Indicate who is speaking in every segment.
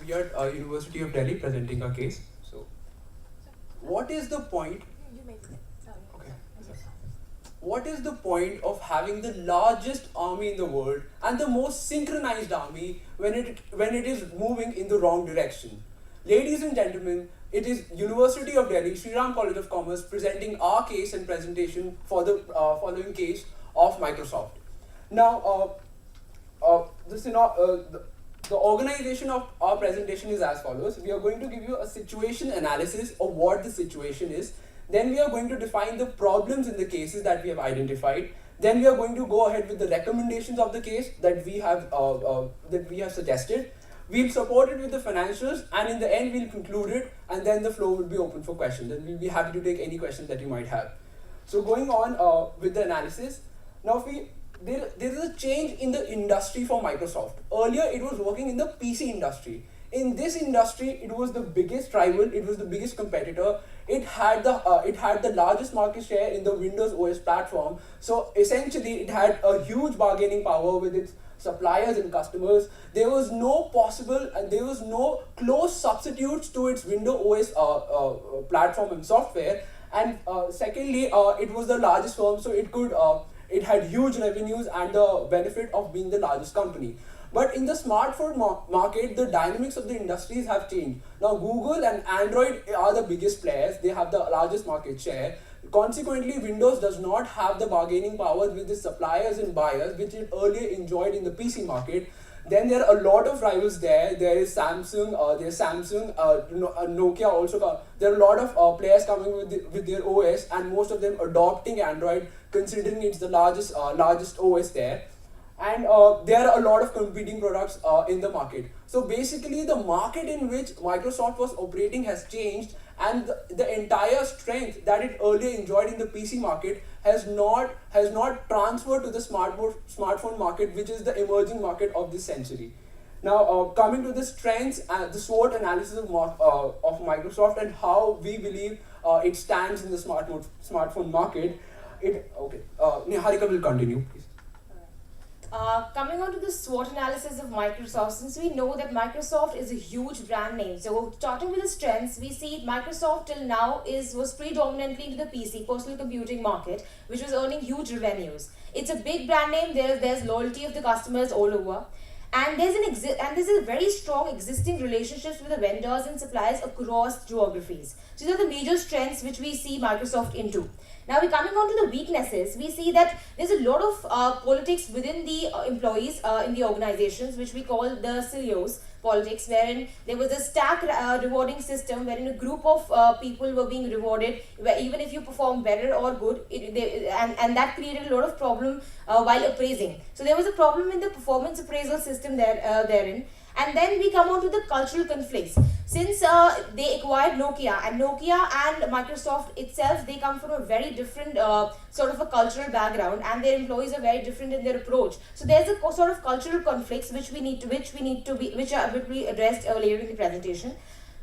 Speaker 1: we are at University of Delhi presenting a case. So, what is the point? Okay. What is the point of having the largest army in the world and the most synchronized army when it is moving in the wrong direction? Ladies and gentlemen, it is University of Delhi, Sri Ram College of Commerce presenting our case and presentation for the following case of Microsoft. Now, the organization of our presentation is as follows. We are going to give you a situation analysis of what the situation is. Then we are going to define the problems in the cases that we have identified. Then we are going to go ahead with the recommendations of the case that we have suggested. We'll support it with the financials, and in the end we'll conclude it, and then the floor will be open for questions, and we'll be happy to take any questions that you might have. So going on with the analysis, now there is a change in the industry for Microsoft. Earlier it was working in the PC industry. In this industry, it was the biggest rival, it was the biggest competitor. It had the largest market share in the Windows OS platform. So essentially, it had a huge bargaining power with its suppliers and customers. There was no possible and there was no close substitutes to its Windows OS platform and software. And secondly, it was the largest firm, so it had huge revenues and the benefit of being the largest company. But in the smartphone market, the dynamics of the industries have changed. Now, Google and Android are the biggest players. They have the largest market share. Consequently, Windows does not have the bargaining power with the suppliers and buyers, which it earlier enjoyed in the PC market. Then there are a lot of rivals there. There is Samsung, Nokia also. There are a lot of players coming with their OS, and most of them adopting Android, considering it's the largest OS there. And there are a lot of competing products in the market. So basically, the market in which Microsoft was operating has changed, and the entire strength that it earlier enjoyed in the PC market has not transferred to the smartphone market, which is the emerging market of this century. Now, coming to the strengths and the SWOT analysis of Microsoft and how we believe it stands in the smartphone market. Niharika will continue, please.
Speaker 2: Coming on to the SWOT analysis of Microsoft, since we know that Microsoft is a huge brand name, so starting with the strengths, we see Microsoft till now was predominantly into the PC, personal computing market, which was earning huge revenues. It's a big brand name. There's loyalty of the customers all over, and there's a very strong existing relationships with the vendors and suppliers across geographies. So these are the major strengths which we see Microsoft into. Now we're coming on to the weaknesses. We see that there's a lot of politics within the employees in the organizations, which we call the CEOs politics, wherein there was a stack rewarding system wherein a group of people were being rewarded where even if you perform better or good, and that created a lot of problem while appraising. So there was a problem in the performance appraisal system therein. And then we come on to the cultural conflicts. Since they acquired Nokia and Microsoft itself, they come from a very different sort of a cultural background, and their employees are very different in their approach. So there's a sort of cultural conflicts which will be addressed later in the presentation.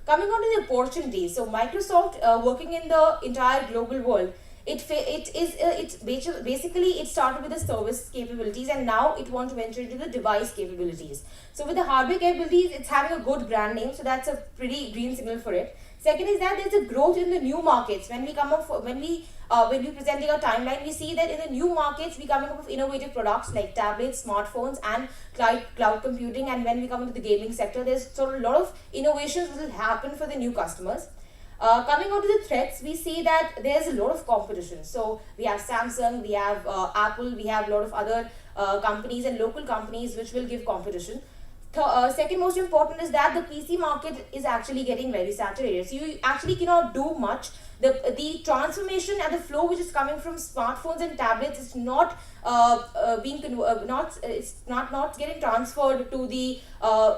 Speaker 2: Coming on to the opportunities, so Microsoft working in the entire global world. It started with the service capabilities, and now it wants to venture into the device capabilities. So with the hardware capabilities, it's having a good brand name, so that's a pretty green signal for it. Second is that there's a growth in the new markets. When we presenting our timeline, we see that in the new markets we coming up with innovative products like tablets, smartphones, and cloud computing. And when we come into the gaming sector, there's sort of a lot of innovations that will happen for the new customers. Coming on to the threats, we see that there's a lot of competition. So we have Samsung, we have Apple, we have a lot of other companies and local companies which will give competition. Second most important is that the PC market is actually getting very saturated. So you actually cannot do much. The transformation and the flow which is coming from smartphones and tablets is not getting transferred to the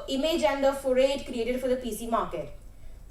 Speaker 2: image and the foray it created for the PC market.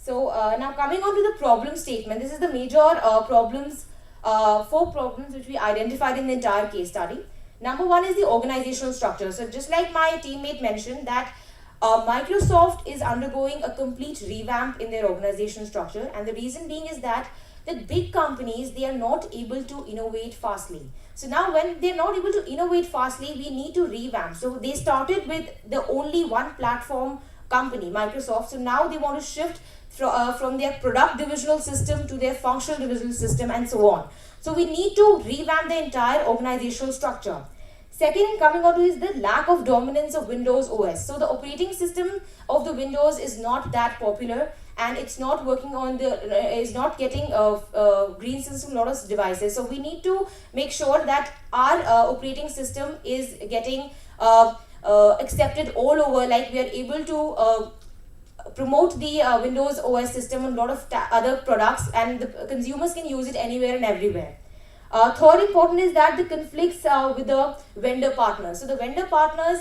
Speaker 2: So now coming on to the problem statement, this is the major four problems which we identified in the entire case study. Number one is the organizational structure. So just like my teammate mentioned that Microsoft is undergoing a complete revamp in their organizational structure, and the reason being is that the big companies, they are not able to innovate fastly. So now when they're not able to innovate fastly, we need to revamp. So they started with the only one platform company, Microsoft. So now they want to shift from their product divisional system to their functional divisional system and so on. So we need to revamp the entire organizational structure. Second, coming on to is the lack of dominance of Windows OS. So the operating system of the Windows is not that popular, and it's not working on the is not getting green system lot of devices. So we need to make sure that our operating system is getting accepted all over. Like we are able to promote the Windows OS system on a lot of other products, and the consumers can use it anywhere and everywhere. Third important is that the conflicts with the vendor partners. So the vendor partners,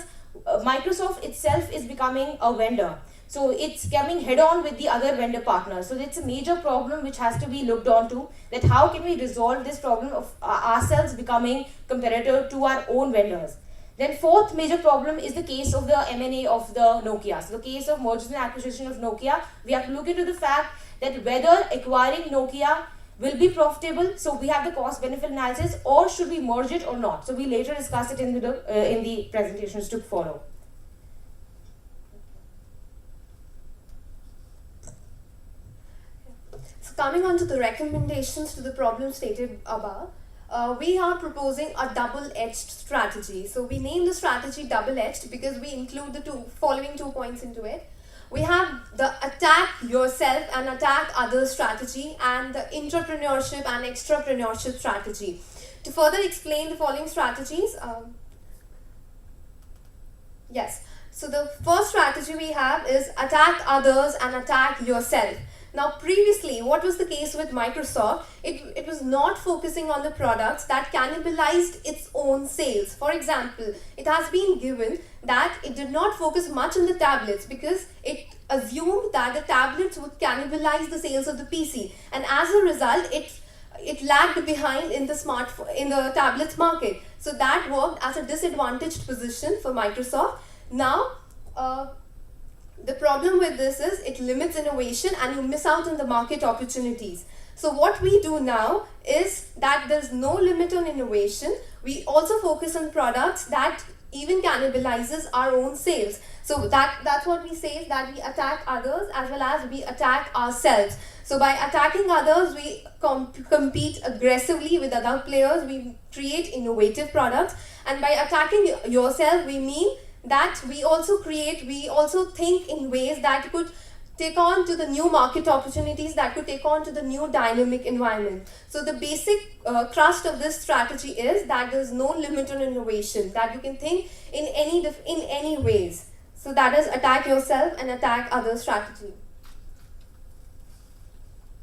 Speaker 2: Microsoft itself is becoming a vendor. So it's coming head on with the other vendor partners. So it's a major problem which has to be looked onto, that how can we resolve this problem of ourselves becoming competitor to our own vendors. Then fourth major problem is the case of the M&A of the Nokia. So the case of mergers and acquisition of Nokia, we have to look into the fact that whether acquiring Nokia will be profitable. So we have the cost benefit analysis, or should we merge it or not. So we later discuss it in the presentations to follow.
Speaker 3: So coming on to the recommendations to the problem stated above, we are proposing a double-edged strategy. So we name the strategy double-edged because we include the following 2 points into it. We have the attack yourself and attack others strategy, and the entrepreneurship and extrapreneurship strategy. To further explain the following strategies, yes. So the first strategy we have is attack others and attack yourself. Now previously, what was the case with Microsoft? It was not focusing on the products that cannibalized its own sales. For example, it has been given that it did not focus much on the tablets because it assumed that the tablets would cannibalize the sales of the PC, and as a result, it lagged behind in the tablets market. So that worked as a disadvantaged position for Microsoft. Now, the problem with this is it limits innovation and you miss out on the market opportunities. So what we do now is that there's no limit on innovation. We also focus on products that even cannibalizes our own sales. So that's what we say, is that we attack others as well as we attack ourselves. So by attacking others, we compete aggressively with other players, we create innovative products, and by attacking yourself, we mean that we also think in ways that could take on to the new market opportunities, that could take on to the new dynamic environment. So the basic thrust of this strategy is that there is no limit on innovation, that you can think in any ways. So that is attack yourself and attack other strategy.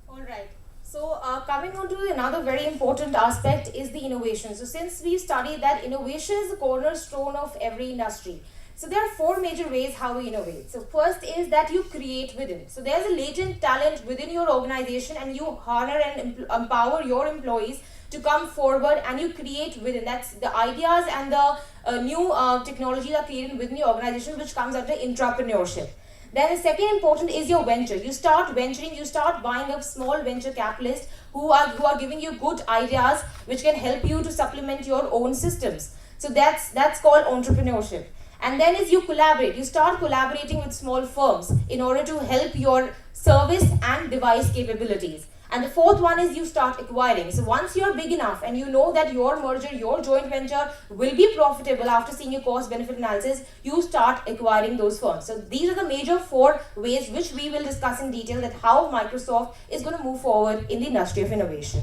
Speaker 2: Alright, so coming on to another very important aspect is the innovation. So since we've studied that innovation is the cornerstone of every industry, so there are 4 major ways how we innovate. So first is that you create within. So there's a latent talent within your organization, and you harness and empower your employees to come forward, and you create within. That's the ideas and the new technologies are created within your organization, which comes under entrepreneurship. Then the second important is your venture. You start venturing, you start buying up small venture capitalists who are giving you good ideas which can help you to supplement your own systems. So that's called entrepreneurship. And then is you collaborate. You start collaborating with small firms in order to help your service and device capabilities. And the fourth one is you start acquiring. So once you're big enough and you know that your merger, your joint venture will be profitable after seeing a cost benefit analysis, you start acquiring those firms. So these are the major 4 ways which we will discuss in detail, that how Microsoft is going to move forward in the industry of innovation.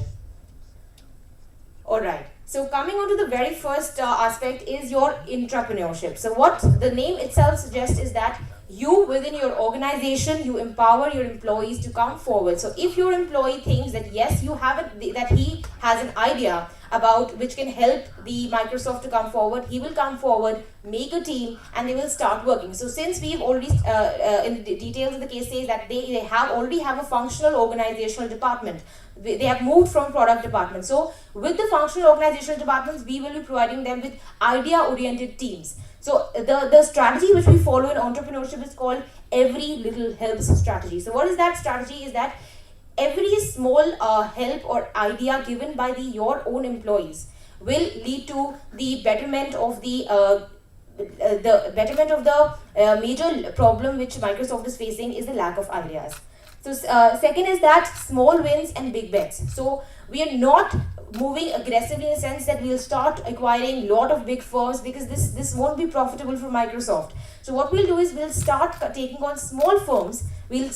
Speaker 2: Alright, so coming on to the very first aspect is your entrepreneurship. So what the name itself suggests is that you within your organization, you empower your employees to come forward. So if your employee thinks that yes, that he has an idea about which can help the Microsoft to come forward, he will come forward, make a team, and they will start working. So since we've already in the details of the case says that they already have a functional organizational department. They have moved from product department. So with the functional organizational departments, we will be providing them with idea oriented teams. So the strategy which we follow in entrepreneurship is called every little helps strategy. So what is that strategy? Is that every small help or idea given by your own employees will lead to the betterment of the the betterment of the major problem which Microsoft is facing is the lack of ideas. So second is that small wins and big bets. So we are not moving aggressively in the sense that we'll start acquiring lot of big firms, because this won't be profitable for Microsoft. So what we'll do is we'll start taking on small firms. We'll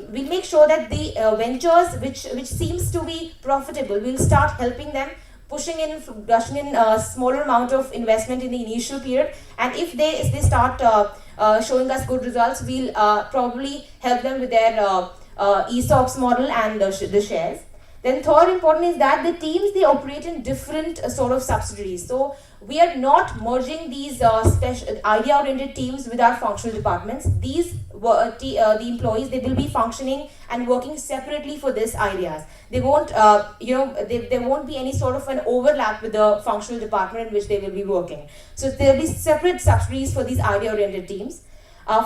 Speaker 2: make sure that the ventures which seems to be profitable, we'll start helping them, pushing in a smaller amount of investment in the initial period, and if they start showing us good results, we'll probably help them with their ESOPs model and the shares. Then third important is that the teams, they operate in different sort of subsidiaries. So we are not merging these special idea-oriented teams with our functional departments. These the employees, they will be functioning and working separately for these ideas. They won't, there won't be any sort of an overlap with the functional department in which they will be working. So there will be separate subsidiaries for these idea-oriented teams.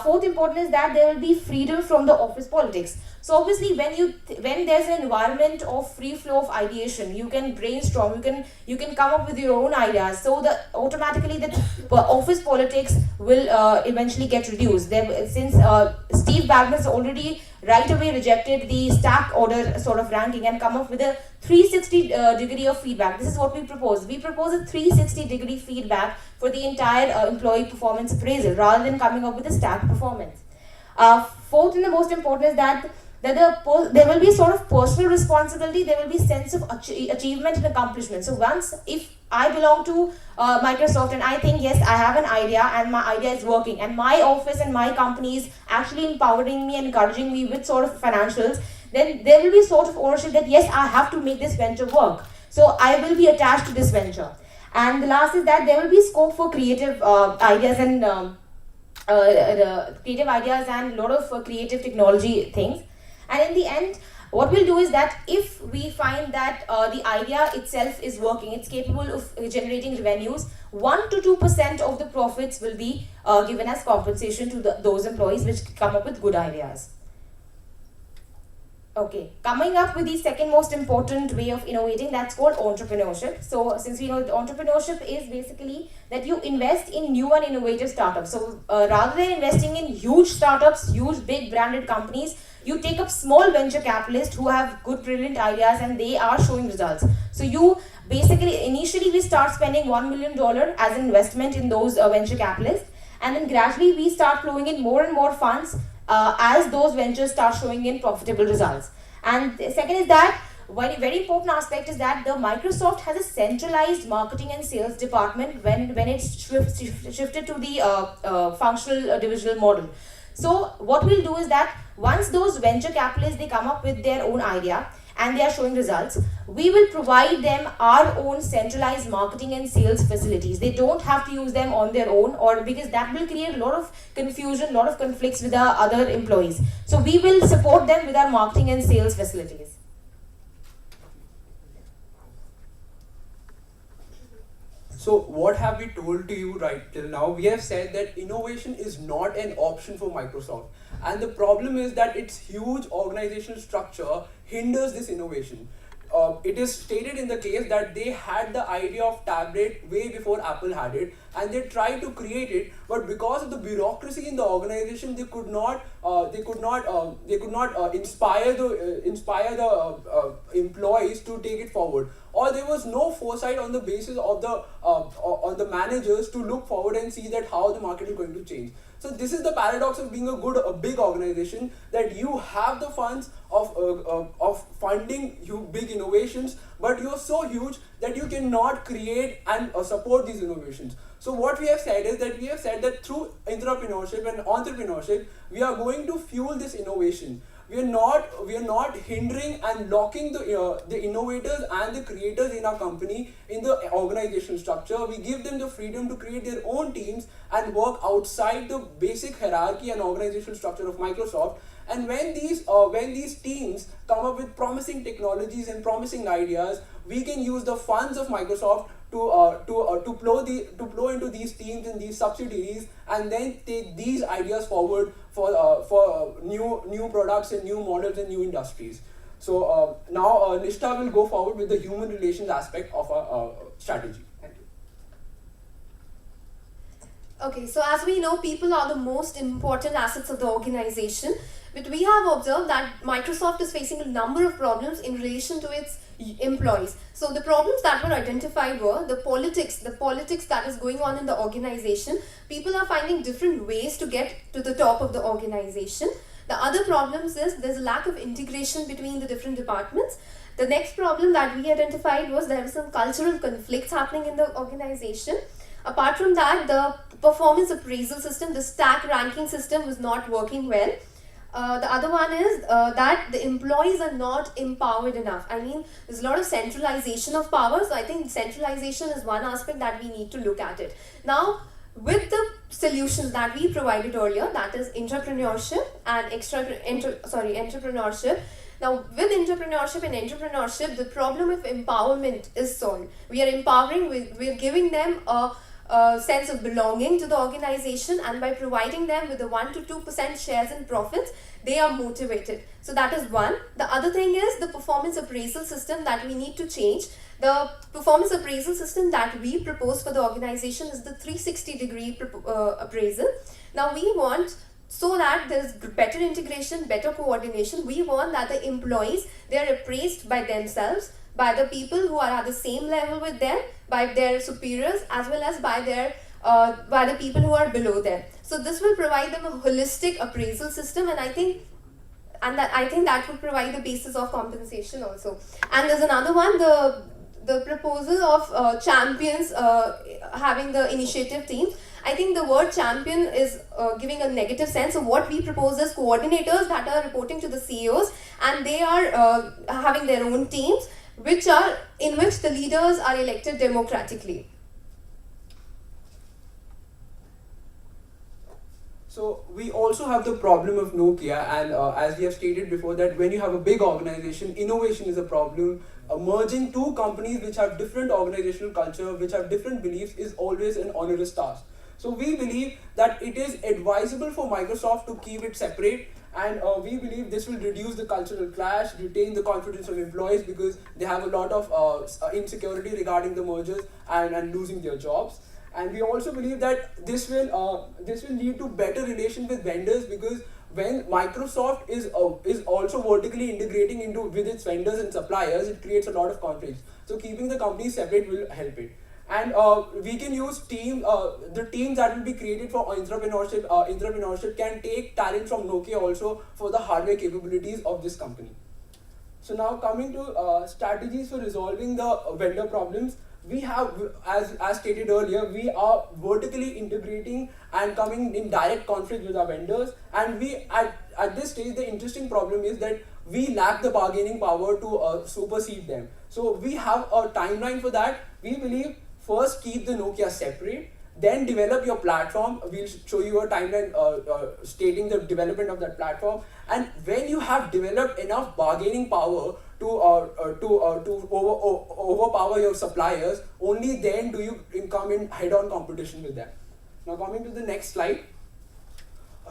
Speaker 2: Fourth important is that there will be freedom from the office politics. So obviously when there's an environment of free flow of ideation, you can brainstorm, you can come up with your own ideas. So automatically the office politics will eventually get reduced. Since Steve Ballmer's already right away rejected the stack order sort of ranking and come up with a 360 degree of feedback. This is what we propose. We propose a 360 degree feedback for the entire employee performance appraisal rather than coming up with a stack performance. Fourth and the most important is that there will be sort of personal responsibility, there will be sense of achievement and accomplishment. So once, if I belong to Microsoft and I think, yes, I have an idea and my idea is working and my office and my company is actually empowering me and encouraging me with sort of financials, then there will be sort of ownership that, yes, I have to make this venture work. So I will be attached to this venture. And the last is that there will be scope for creative ideas and a lot of creative technology things. And in the end, what we'll do is that if we find that the idea itself is working, it's capable of generating revenues, 1 to 2% of the profits will be given as compensation to those employees which come up with good ideas. Okay, coming up with the second most important way of innovating, that's called entrepreneurship. So since we know that entrepreneurship is basically that you invest in new and innovative startups. So rather than investing in huge startups, huge big branded companies, you take up small venture capitalists who have good brilliant ideas and they are showing results. So you basically, initially we start spending $1 million as an investment in those venture capitalists, and then gradually we start flowing in more and more funds as those ventures start showing in profitable results. And the second is that very important aspect is that the Microsoft has a centralized marketing and sales department when it's shifted to the functional divisional model. So what we'll do is that once those venture capitalists, they come up with their own idea and they are showing results, we will provide them our own centralized marketing and sales facilities. They don't have to use them on their own, or because that will create a lot of confusion, a lot of conflicts with the other employees. So we will support them with our marketing and sales facilities.
Speaker 1: So what have we told to you right till now? We have said that innovation is not an option for Microsoft. And the problem is that its huge organizational structure hinders this innovation. It is stated in the case that they had the idea of tablet way before Apple had it, and they tried to create it, but because of the bureaucracy in the organization, they could not inspire the employees to take it forward, or there was no foresight on the basis of the managers to look forward and see that how the market is going to change. So this is the paradox of being a big organization, that you have the funds of funding big innovations, but you're so huge that you cannot create and support these innovations. So what we have said is that through entrepreneurship and entrepreneurship, we are going to fuel this innovation. We are not hindering and locking the innovators and the creators in our company in the organizational structure. We give them the freedom to create their own teams and work outside the basic hierarchy and organizational structure of Microsoft. And when these teams come up with promising technologies and promising ideas, we can use the funds of Microsoft to flow into these teams and these subsidiaries, and then take these ideas forward for new products and new models and new industries. So now Nishtha will go forward with the human relations aspect of our strategy. Thank you.
Speaker 3: Okay, so as we know, people are the most important assets of the organization. But we have observed that Microsoft is facing a number of problems in relation to its employees. So the problems that were identified were the politics that is going on in the organization. People are finding different ways to get to the top of the organization. The other problems is there's a lack of integration between the different departments. The next problem that we identified was there were some cultural conflicts happening in the organization. Apart from that, the performance appraisal system, the stack ranking system was not working well. The other one is that the employees are not empowered enough. I mean, there's a lot of centralization of power, so I think centralization is one aspect that we need to look at it. Now, with the solutions that we provided earlier, that is entrepreneurship and entrepreneurship. Now, with entrepreneurship, the problem of empowerment is solved. We are empowering, we are giving them a sense of belonging to the organization, and by providing them with the 1 to 2% shares in profits, they are motivated. So that is one. The other thing is the performance appraisal system that we need to change. The performance appraisal system that we propose for the organization is the 360-degree appraisal. Now we want, so that there's better integration, better coordination, we want that the employees, they are appraised by themselves, by the people who are at the same level with them, by their superiors, as well as by the people who are below them. So this will provide them a holistic appraisal system, and I think that will provide the basis of compensation also. And there's another one, the proposal of champions having the initiative teams. I think the word champion is giving a negative sense. So what we propose is coordinators that are reporting to the CEOs, and they are having their own teams, in which the leaders are elected democratically.
Speaker 1: So we also have the problem of Nokia, and as we have stated before, that when you have a big organization, innovation is a problem. Merging two companies which have different organizational culture, which have different beliefs, is always an onerous task. So we believe that it is advisable for Microsoft to keep it separate, and we believe this will reduce the cultural clash, retain the confidence of employees, because they have a lot of insecurity regarding the mergers and losing their jobs. And we also believe that this will lead to better relation with vendors, because when Microsoft is also vertically integrating with its vendors and suppliers, it creates a lot of conflicts. So keeping the companies separate will help it. And we can use the teams that will be created for entrepreneurship. Entrepreneurship can take talent from Nokia also for the hardware capabilities of this company. So now coming to strategies for resolving the vendor problems, we have, as stated earlier, we are vertically integrating and coming in direct conflict with our vendors. And we at this stage, the interesting problem is that we lack the bargaining power to supersede them. So we have a timeline for that. We believe first keep the Nokia separate, then develop your platform. We'll show you a timeline stating the development of that platform. And when you have developed enough bargaining power to overpower your suppliers, only then do you come in head-on competition with them. Now coming to the next slide.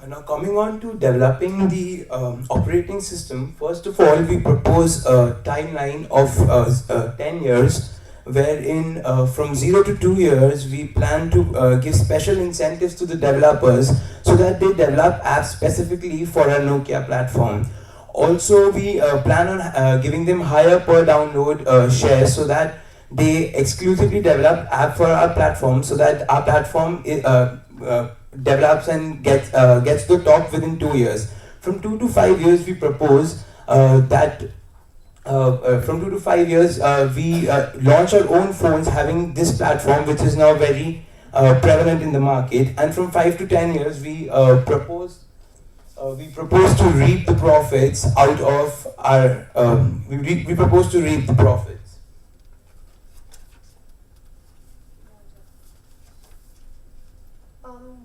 Speaker 4: Now coming on to developing the operating system, first of all we propose a timeline of 10 years, wherein from 0 to 2 years we plan to give special incentives to the developers so that they develop apps specifically for our Nokia platform. Also we plan on giving them higher per download shares so that they exclusively develop app for our platform, so that our platform develops and gets to the top within 2 years. From 2 to 5 years we propose that from 2 to 5 years we launch our own phones having this platform, which is now very prevalent in the market. And from 5 to 10 years we propose to reap the profits out of our we propose to reap the profits.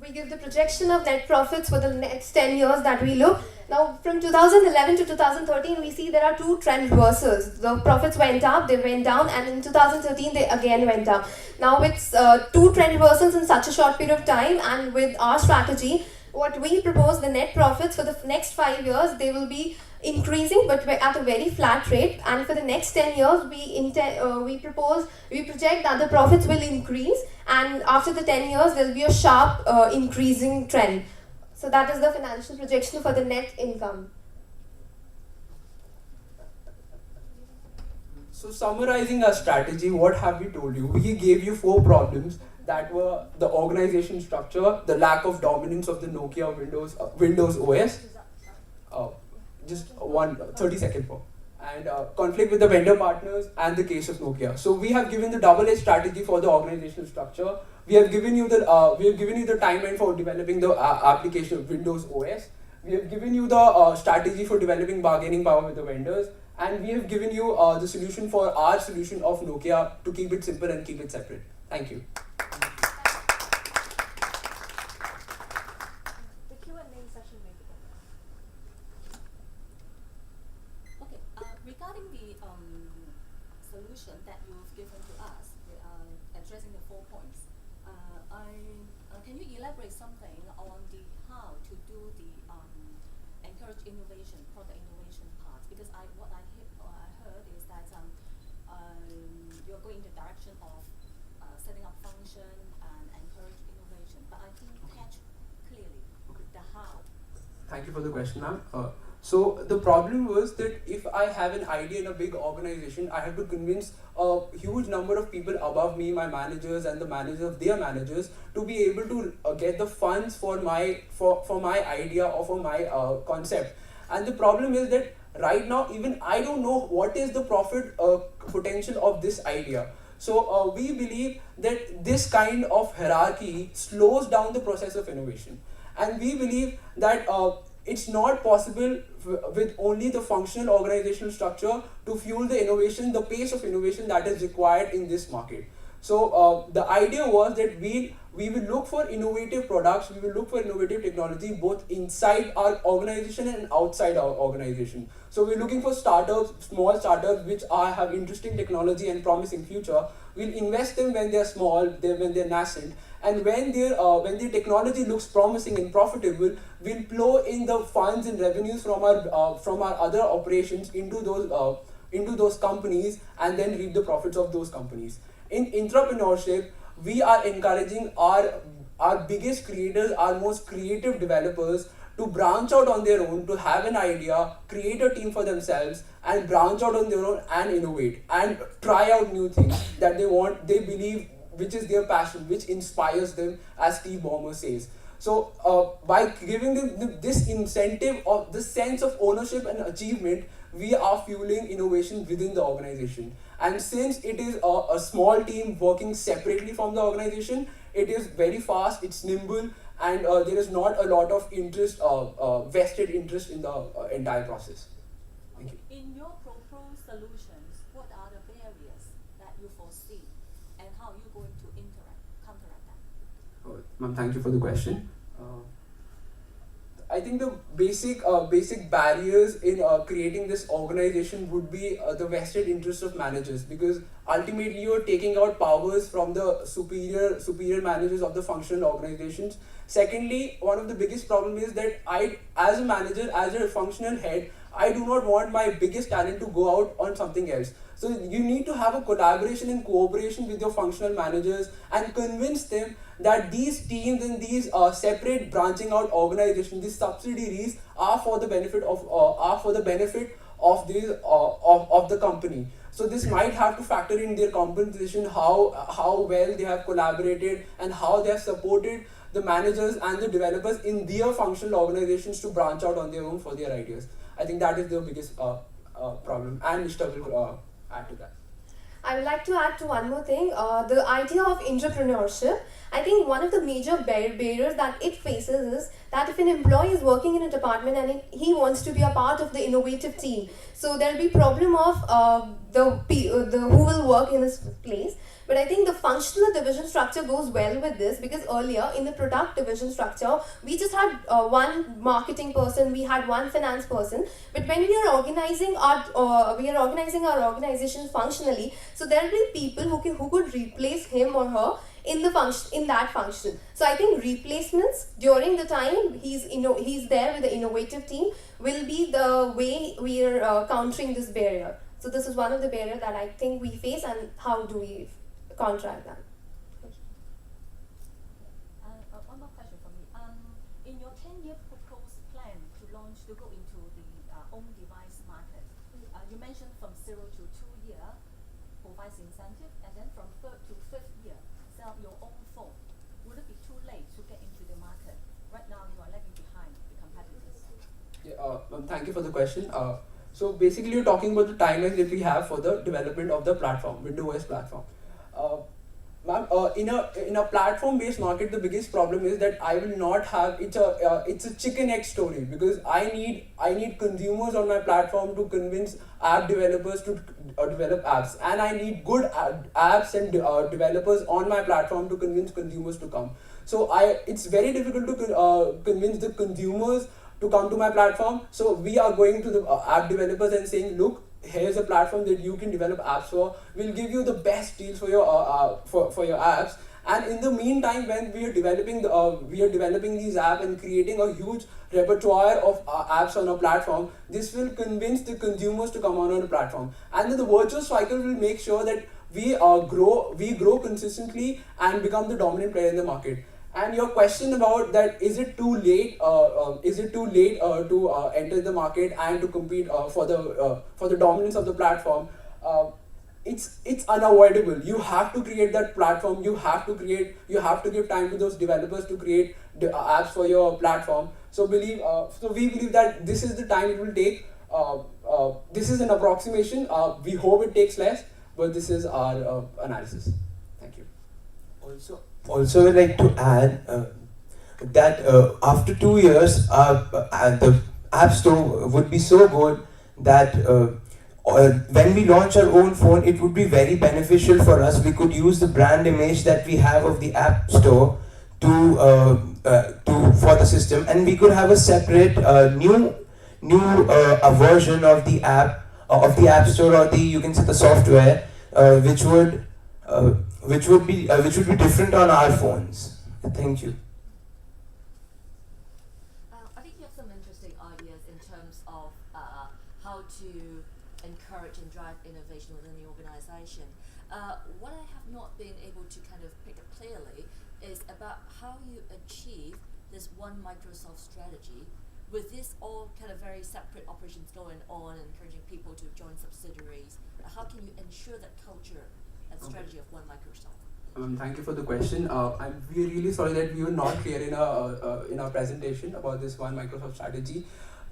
Speaker 3: We give the projection of net profits for the next 10 years that we look. Now, from 2011 to 2013, we see there are two trend reversals. The profits went up, they went down, and in 2013, they again went up. Now, with two trend reversals in such a short period of time, and with our strategy, what we propose, the net profits for the next 5 years, they will be increasing but at a very flat rate, and for the next 10 years we project that the profits will increase, and after the 10 years there will be a sharp increasing trend. So that is the financial projection for the net income.
Speaker 1: So summarizing our strategy, what have we told you? We gave you 4 problems that were the organization structure, the lack of dominance of the Nokia Windows OS, just 30-second pause, and conflict with the vendor partners and the case of Nokia. So we have given the double-edged strategy for the organizational structure. We have given you the timeline for developing the application of Windows OS. We have given you the strategy for developing bargaining power with the vendors, and we have given you the solution for our solution of Nokia to keep it simple and keep it separate. Thank you.
Speaker 5: The Q&A session may begin. Okay, regarding the solution that you've given to us, addressing the 4 points, can you elaborate something on the how to do the encourage innovation, product innovation part? Because what I heard is that you're going in the direction of setting up function and encourage innovation, but I didn't catch clearly the how.
Speaker 1: Thank you for the question, ma'am. So the problem was that if I have an idea in a big organization, I have to convince a huge number of people above me, my managers and the managers of their managers, to be able to get the funds for my idea or for my concept. And the problem is that right now even I don't know what is the profit potential of this idea. So we believe that this kind of hierarchy slows down the process of innovation, and we believe that it's not possible with only the functional organizational structure to fuel the innovation, the pace of innovation that is required in this market. So the idea was that we will look for innovative products, we will look for innovative technology both inside our organization and outside our organization. So we're looking for startups, small startups which have interesting technology and promising future. We'll invest them when they're small, when they're nascent, and when their technology looks promising and profitable, we'll plow in the funds and revenues from our other operations into those companies, and then reap the profits of those companies. In entrepreneurship, we are encouraging our biggest creators, our most creative developers to branch out on their own, to have an idea, create a team for themselves, and branch out on their own and innovate and try out new things that they believe, which is their passion, which inspires them, as Steve Ballmer says. So by giving them this incentive or this sense of ownership and achievement, we are fueling innovation within the organization. And since it is a small team working separately from the organization, it is very fast, it's nimble, and there is not a lot of interest, vested interest in the entire process. Thank you.
Speaker 5: In your proposed solutions, what are the barriers that you foresee, and how are you going to counteract that?
Speaker 1: Ma'am, thank you for the question. I think the basic barriers in creating this organization would be the vested interest of managers, because ultimately you're taking out powers from the superior managers of the functional organizations. Secondly, one of the biggest problems is that I, as a manager, as a functional head, I do not want my biggest talent to go out on something else. So you need to have a collaboration and cooperation with your functional managers and convince them that these teams and these separate branching out organizations, these subsidiaries, are for the benefit of the company. So this might have to factor in their compensation, how well they have collaborated and how they have supported the managers and the developers in their functional organizations to branch out on their own for their ideas. I think that is the biggest problem, and Nishta will add to that.
Speaker 3: I would like to add to one more thing, the idea of entrepreneurship. I think one of the major barriers that it faces is that if an employee is working in a department and he wants to be a part of the innovative team, so there will be problem of the who will work in this place. But I think the functional division structure goes well with this, because earlier in the product division structure, we just had one marketing person, we had one finance person. But when we are organizing our organization functionally, so there will be people who could replace him or her in the function, in that function. So I think replacements during the time he's there with the innovative team will be the way we are countering this barrier. So this is one of the barriers that I think we face, and how do we contract that?
Speaker 5: One more question from me. In your 10-year proposed plan to launch to go into the own device market, you mentioned from 0 to 2 year provides incentive, and then from 3rd to 5th year sell your own phone. Would it be too late to get into the market? Right now you are lagging behind the competitors.
Speaker 1: Yeah, thank you for the question. So basically, you're talking about the timelines that we have for the development of the platform, Windows OS platform. Ma'am, in a platform-based market, the biggest problem is that I will not have it's a chicken egg story, because I need consumers on my platform to convince app developers to develop apps, and I need good apps and developers on my platform to convince consumers to come. So it's very difficult to convince the consumers to come to my platform. So we are going to the app developers and saying, look, here's a platform that you can develop apps for. We'll give you the best deals for your for your apps. And in the meantime, when we are developing these apps and creating a huge repertoire of apps on our platform, this will convince the consumers to come on our platform. And then the virtuous cycle will make sure that we grow consistently and become the dominant player in the market. And your question about that, is it too late? To enter the market and to compete for the dominance of the platform? It's unavoidable. You have to create that platform. You have to give time to those developers to create the apps for your platform. So we believe that this is the time it will take. This is an approximation. We hope it takes less, but this is our analysis. Thank you.
Speaker 4: Also, I'd like to add that after 2 years, the App Store would be so good that when we launch our own phone, it would be very beneficial for us. We could use the brand image that we have of the App Store for the system, and we could have a separate new a version of the App Store, or you can say the software, which would be different on our phones. Thank you.
Speaker 5: I think you have some interesting ideas in terms of how to encourage and drive innovation within the organization. What I have not been able to kind of pick up clearly is about how you achieve this one Microsoft strategy with this all kind of very separate operations going on, encouraging people to join subsidiaries. How can you ensure that culture and strategy of one Microsoft?
Speaker 1: Thank you for the question. We're really sorry that we were not clear in our presentation about this one Microsoft strategy.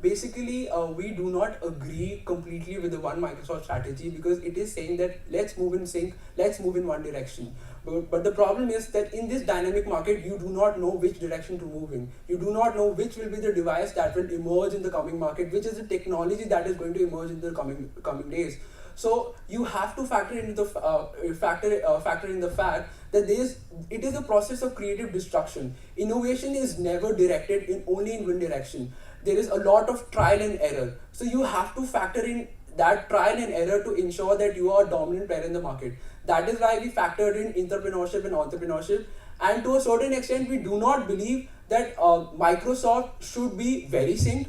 Speaker 1: Basically, we do not agree completely with the one Microsoft strategy, because it is saying that let's move in sync, let's move in one direction. But the problem is that in this dynamic market, you do not know which direction to move in. You do not know which will be the device that will emerge in the coming market, which is the technology that is going to emerge in the coming days. So you have to factor in the fact that it is a process of creative destruction. Innovation is never directed only in one direction. There is a lot of trial and error. So you have to factor in that trial and error to ensure that you are a dominant player in the market. That is why we factored in entrepreneurship and entrepreneurship. And to a certain extent, we do not believe that Microsoft should be very synced.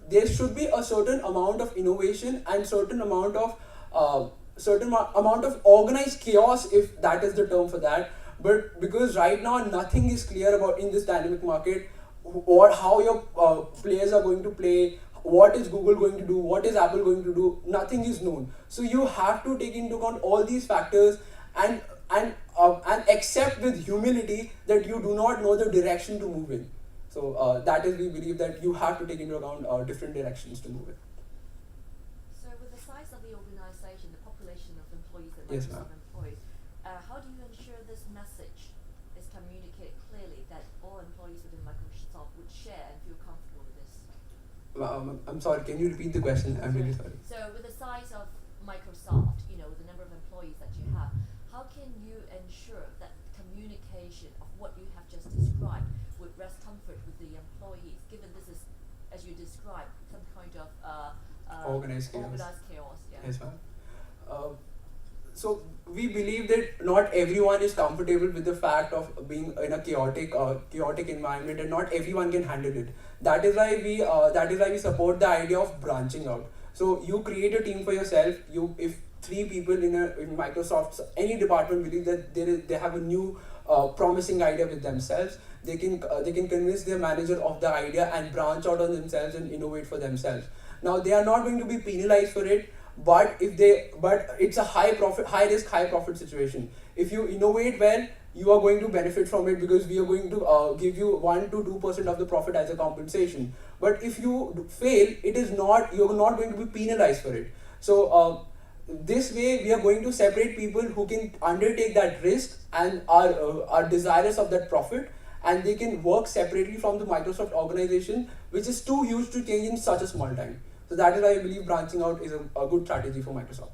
Speaker 1: There should be a certain amount of innovation and certain amount of organized chaos, if that is the term for that. But because right now nothing is clear about in this dynamic market, or how your players are going to play, what is Google going to do, what is Apple going to do, nothing is known. So you have to take into account all these factors and accept with humility that you do not know the direction to move in. So that is, we believe that you have to take into account different directions to move in.
Speaker 5: So with the size of the organization, the population of employees that
Speaker 1: Yes,
Speaker 5: Microsoft
Speaker 1: ma'am.
Speaker 5: employs, how do you ensure this message is communicated clearly that all employees within Microsoft would share and feel comfortable with this?
Speaker 1: I'm sorry, can you repeat the question? I'm really sorry.
Speaker 5: So with the size of Microsoft, with the number of employees that you have, how can you ensure that communication of what you have just described would rest comfort with the employees, given this is, as you described, some kind of
Speaker 1: Organized chaos.
Speaker 5: Organized chaos, yeah.
Speaker 1: Yes, ma'am. so we believe that not everyone is comfortable with the fact of being in a chaotic environment, and not everyone can handle it. That is why we support the idea of branching out. So you create a team for yourself. If three people in Microsoft's any department believe that they have a new promising idea with themselves, they can convince their manager of the idea and branch out on themselves and innovate for themselves. Now they are not going to be penalized for it, but it's a high risk high profit situation. If you innovate well, you are going to benefit from it, because we are going to give you 1 to 2% of the profit as a compensation. But if you fail, you're not going to be penalized for it. So this way we are going to separate people who can undertake that risk and are desirous of that profit, and they can work separately from the Microsoft organization, which is too huge to change in such a small time. So that is why I believe branching out is a good strategy for Microsoft.